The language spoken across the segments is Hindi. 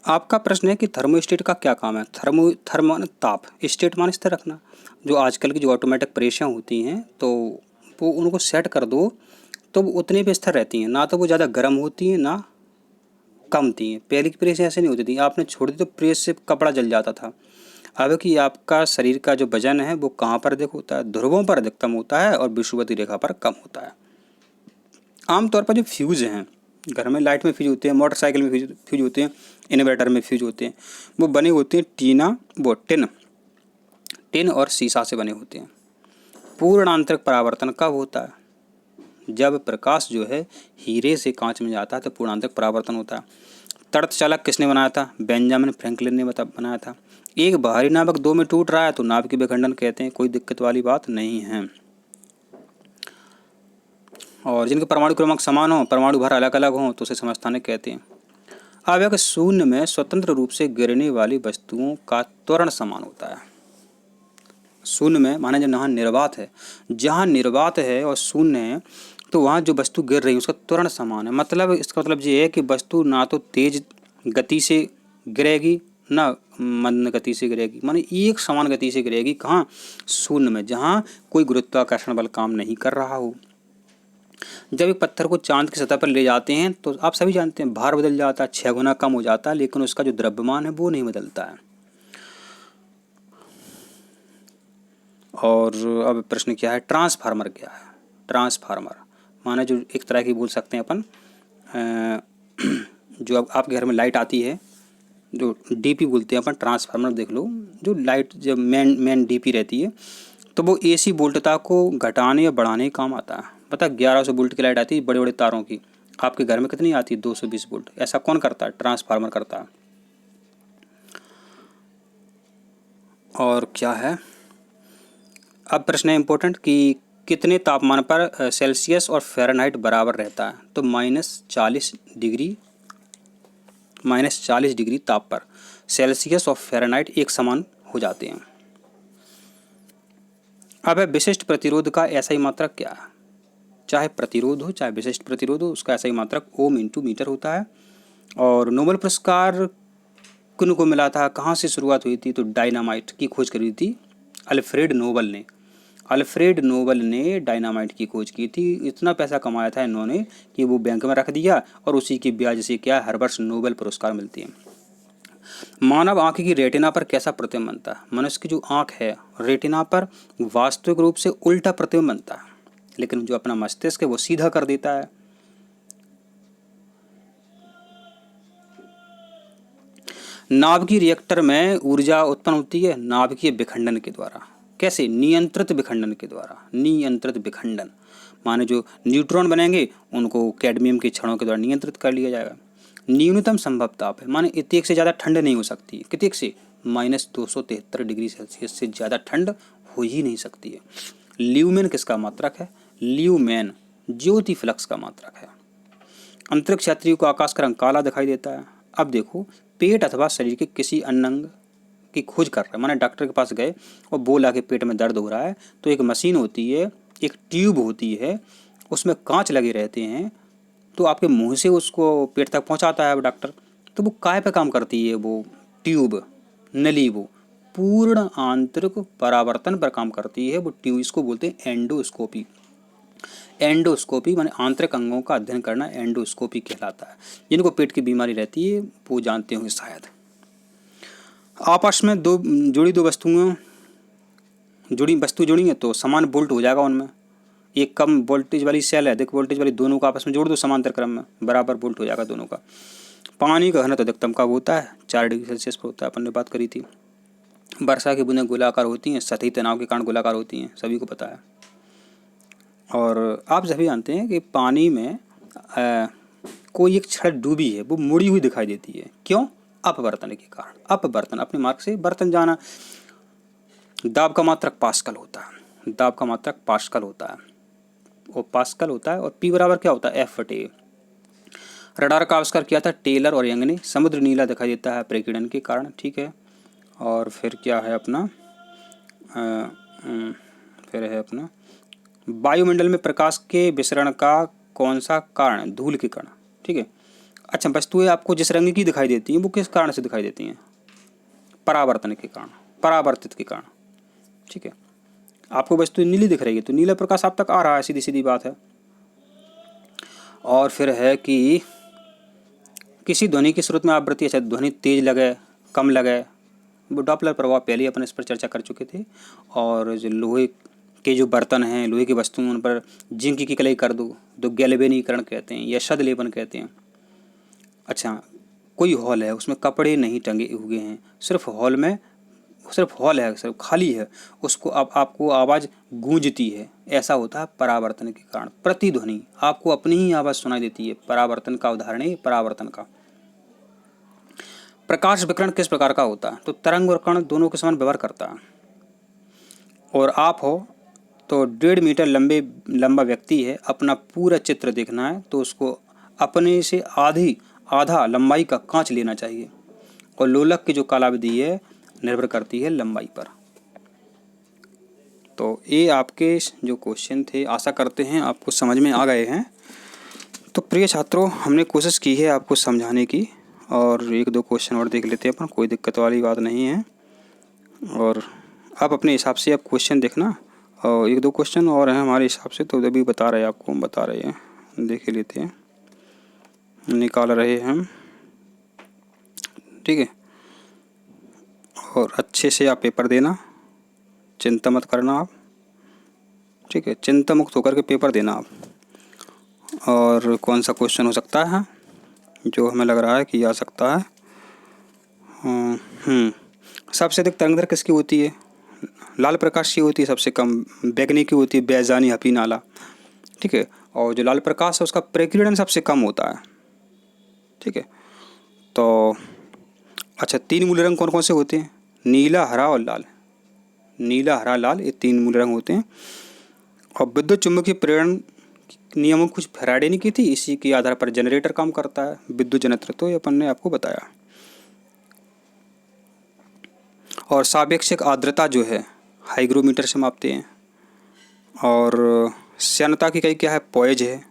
आपका प्रश्न है कि थर्मोस्टेट का क्या काम है। थर्म माने ताप, स्टेट माने स्थिर रखना। जो आजकल की जो ऑटोमेटिक प्रेसें होती हैं तो वो उनको सेट कर दो तो वो उतने पे स्थिर रहती हैं, ना तो वो ज़्यादा गर्म होती हैं ना कम होती हैं। पहले की प्रेस ऐसे नहीं होती थी, आपने छोड़ दी तो प्रेस से कपड़ा जल जाता था। अब कि आपका शरीर का जो वजन है वो कहाँ पर अधिक होता है, ध्रुवों पर अधिकतम होता है और विषुवतीय रेखा पर कम होता है। आमतौर पर जो फ्यूज़ हैं, घर में लाइट में फ्यूज होते हैं, मोटरसाइकिल में फ्यूज होते हैं, इन्वर्टर में फ्यूज होते हैं, वो बने होते हैं टिन टिन और सीसा से बने होते हैं। पूर्ण आंतरिक परावर्तन कब होता है? जब प्रकाश जो है हीरे से कांच में जाता है तो पूर्ण आंतरिक परावर्तन होता है। तड़क चालक किसने बनाया था? बेंजामिन फ्रैंकलिन ने बनाया था। एक बाहरी नाभिक दो में टूट रहा है तो नाभिक विखंडन कहते हैं, कोई दिक्कत वाली बात नहीं है। और जिनके परमाणु क्रमांक समान हो, परमाणु भर अलग अलग हों तो उसे समस्थानिक कहते हैं। अब एक शून्य में स्वतंत्र रूप से गिरने वाली वस्तुओं का त्वरण समान होता है। शून्य में माने जहाँ निर्वात है और शून्य है तो वहाँ जो वस्तु गिर रही है उसका त्वरण समान है। मतलब इसका मतलब ये है कि वस्तु ना तो तेज गति से गिरेगी ना मंद गति से गिरेगी, माने एक समान गति से गिरेगी। कहाँ? शून्य में, जहाँ कोई गुरुत्वाकर्षण बल काम नहीं कर रहा हो। जब एक पत्थर को चांद की सतह पर ले जाते हैं तो आप सभी जानते हैं भार बदल जाता है, 6 गुना कम हो जाता है, लेकिन उसका जो द्रव्यमान है वो नहीं बदलता है। और अब प्रश्न क्या है, ट्रांसफार्मर क्या है? ट्रांसफार्मर माने जो एक तरह की बोल सकते हैं अपन जो अब आपके घर में लाइट आती है, जो डीपी बोलते हैं अपन, ट्रांसफार्मर देख लो। जो लाइट जब मेन डीपी रहती है तो वो एसी वोल्टता को घटाने या बढ़ाने का काम आता है। पता 1100 वोल्ट की लाइट आती है बड़े बड़े तारों की, आपके घर में कितनी आती है? 220 वोल्ट। ऐसा कौन करता है? ट्रांसफार्मर करता है। और क्या है, अब प्रश्न है इम्पोर्टेंट कि कितने तापमान पर सेल्सियस और फ़ारेनहाइट बराबर रहता है? तो -40 डिग्री ताप पर सेल्सियस और फ़ारेनहाइट एक समान हो जाते हैं। अब है विशिष्ट प्रतिरोध का ऐसा ही मात्रक क्या है? चाहे प्रतिरोध हो चाहे विशिष्ट प्रतिरोध हो, उसका ऐसा ही मात्रक ओम इंटू मीटर होता है। और नोबेल पुरस्कार किन को मिला था, कहाँ से शुरुआत हुई थी? तो डायनामाइट की खोज करी थी अल्फ्रेड नोबल ने डायनामाइट की खोज की थी। इतना पैसा कमाया था इन्होंने कि वो बैंक में रख दिया और उसी की ब्याज से क्या हर वर्ष नोबेल पुरस्कार मिलती है। मानव आंख की रेटिना पर कैसा प्रतिबिंब बनता है? मनुष्य की जो आंख है रेटिना पर वास्तविक रूप से उल्टा प्रतिबिंब बनता है, लेकिन जो अपना मस्तिष्क है वो सीधा कर देता है। नाभिकीय रिएक्टर में ऊर्जा उत्पन्न होती है नाभिकीय विखंडन के द्वारा। कैसे? नियंत्रित विखंडन माने जो न्यूट्रॉन बनेंगे उनको कैडमियम के क्षणों के द्वारा नियंत्रित कर लिया जाएगा। न्यूनतम संभव ताप है, माने इतने से ज़्यादा ठंड नहीं हो सकती है। कितने से? -273 डिग्री सेल्सियस से ज़्यादा ठंड हो ही नहीं सकती है। ल्यूमेन किसका मात्रक है? ल्यूमेन ज्योति फ्लक्स का मात्रक है। अंतरिक्ष यात्रियों को आकाश का रंग काला दिखाई देता है। अब देखो, पेट अथवा शरीर के किसी अन्य अंग की खोज कर रहे हैं, माने डॉक्टर के पास गए और बोला कि पेट में दर्द हो रहा है, तो एक मशीन होती है, एक ट्यूब होती है, उसमें कांच लगे रहते हैं, तो आपके मुंह से उसको पेट तक पहुंचाता है वो डॉक्टर। तो वो काय पे काम करती है? वो ट्यूब, नली, वो पूर्ण आंतरिक परावर्तन पर काम करती है वो ट्यूब। इसको बोलते हैं एंडोस्कोपी। एंडोस्कोपी माने आंतरिक अंगों का अध्ययन करना एंडोस्कोपी कहलाता है। जिनको पेट की बीमारी रहती है वो जानते होंगे शायद। आपस में दो वस्तु जुड़ी है तो समान वोल्ट हो जाएगा उनमें। एक कम वोल्टेज वाली सेल है, अधिक वोल्टेज वाली, दोनों को आपस में जोड़ दो समांतर क्रम में, बराबर वोल्ट हो जाएगा दोनों का। पानी का घनत्व अधिकतम कब होता है? 4 डिग्री सेल्सियस पर होता है, अपन ने बात करी थी। वर्षा की बूंदें गोलाकार होती हैं, सतही तनाव के कारण गोलाकार होती हैं, सभी को पता है। और आप सभी जानते हैं कि पानी में कोई एक छड़ डूबी है वो मुड़ी हुई दिखाई देती है। क्यों? अपवर्तन के कारण। अपवर्तन, अपने मार्ग से बर्तन जाना। दाब का मात्रक पास्कल होता है। और पी बराबर क्या होता है? F/A। रडार का आविष्कार किया था टेलर और यंग ने। समुद्र नीला दिखाई देता है प्रकीर्णन के कारण, ठीक है। और फिर क्या है अपना, वायुमंडल में प्रकाश के विसरण का कौन सा कारण? धूल के कण, ठीक है। अच्छा, वस्तुएं आपको जिस रंग की दिखाई देती हैं वो किस कारण से दिखाई देती हैं? परावर्तन के कारण, परावर्तित के कारण। ठीक है, आपको वस्तु नीली दिख रही है तो नीला प्रकाश आप तक आ रहा है, सीधी सीधी बात है। और फिर है कि किसी ध्वनि के स्रोत में आवृत्ति, अच्छा ध्वनि तेज लगे कम लगे, वो डॉपलर प्रभाव पहले ही अपन इस पर चर्चा कर चुके थे। और जो लोहे के जो बर्तन हैं, लोहे की वस्तुएं, उन पर जिंक की कलई कर दो तो गैल्वेनीकरण कहते हैं या शदलेपन कहते हैं। अच्छा, कोई हॉल है उसमें कपड़े नहीं टंगे हुए हैं, सिर्फ हॉल है, सिर्फ खाली है, उसको आपको आवाज़ गूंजती है, ऐसा होता है परावर्तन के कारण। प्रतिध्वनि, आपको अपनी ही आवाज़ सुनाई देती है, परावर्तन का उदाहरण है परावर्तन का। प्रकाश विकिरण किस प्रकार का होता है? तो तरंग और कण दोनों के समान व्यवहार करता है। और आप हो तो 1.5 मीटर लंबा व्यक्ति है, अपना पूरा चित्र देखना है तो उसको अपने से आधा लंबाई का कांच लेना चाहिए। और लोलक की जो कालावधि है निर्भर करती है लंबाई पर। तो ये आपके जो क्वेश्चन थे, आशा करते हैं आपको समझ में आ गए हैं। तो प्रिय छात्रों, हमने कोशिश की है आपको समझाने की, और 1-2 क्वेश्चन और देख लेते हैं अपन, कोई दिक्कत वाली बात नहीं है। और आप अपने हिसाब से आप क्वेश्चन देखना, और 1-2 क्वेश्चन और हैं हमारे हिसाब से, तो अभी बता रहे हैं आपको, हम बता रहे हैं, देख लेते हैं, निकाल रहे हैं हम। ठीक है, और अच्छे से आप पेपर देना, चिंता मत करना आप। ठीक है, चिंता मुक्त होकर के पेपर देना आप। और कौन सा क्वेश्चन हो सकता है जो हमें लग रहा है कि आ सकता है? सबसे अधिक तरंग दैर्घ्य किसकी होती है? लाल प्रकाश की होती है, सबसे कम बैगनी की होती है, बैजानी हपी नाला। ठीक है, और जो लाल प्रकाश है उसका प्रकीर्णन सबसे कम होता है। ठीक है, तो अच्छा, 3 मूल रंग कौन कौन से होते हैं? नीला, हरा और लाल। नीला, हरा, लाल, ये 3 मूल रंग होते हैं। और विद्युत चुम्बकीय प्रेरण नियमों कुछ फैराडे ने की थी, इसी के आधार पर जनरेटर काम करता है, विद्युत जनरेटर, तो ये अपन ने आपको बताया। और सापेक्षिक आर्द्रता जो है हाइग्रोमीटर से मापते हैं। और श्यानता की इकाई क्या है? पॉइज है।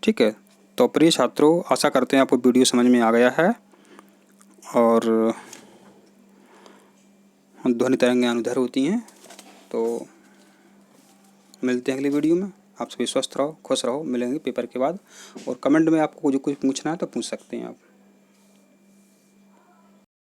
ठीक है, तो प्रिय छात्रों, आशा करते हैं आपको वीडियो समझ में आ गया है। और ध्वनि तरंगें अनुदैर्घ्य होती हैं। तो मिलते हैं अगली वीडियो में। आप सभी स्वस्थ रहो, खुश रहो, मिलेंगे पेपर के बाद। और कमेंट में आपको जो कुछ पूछना है तो पूछ सकते हैं आप।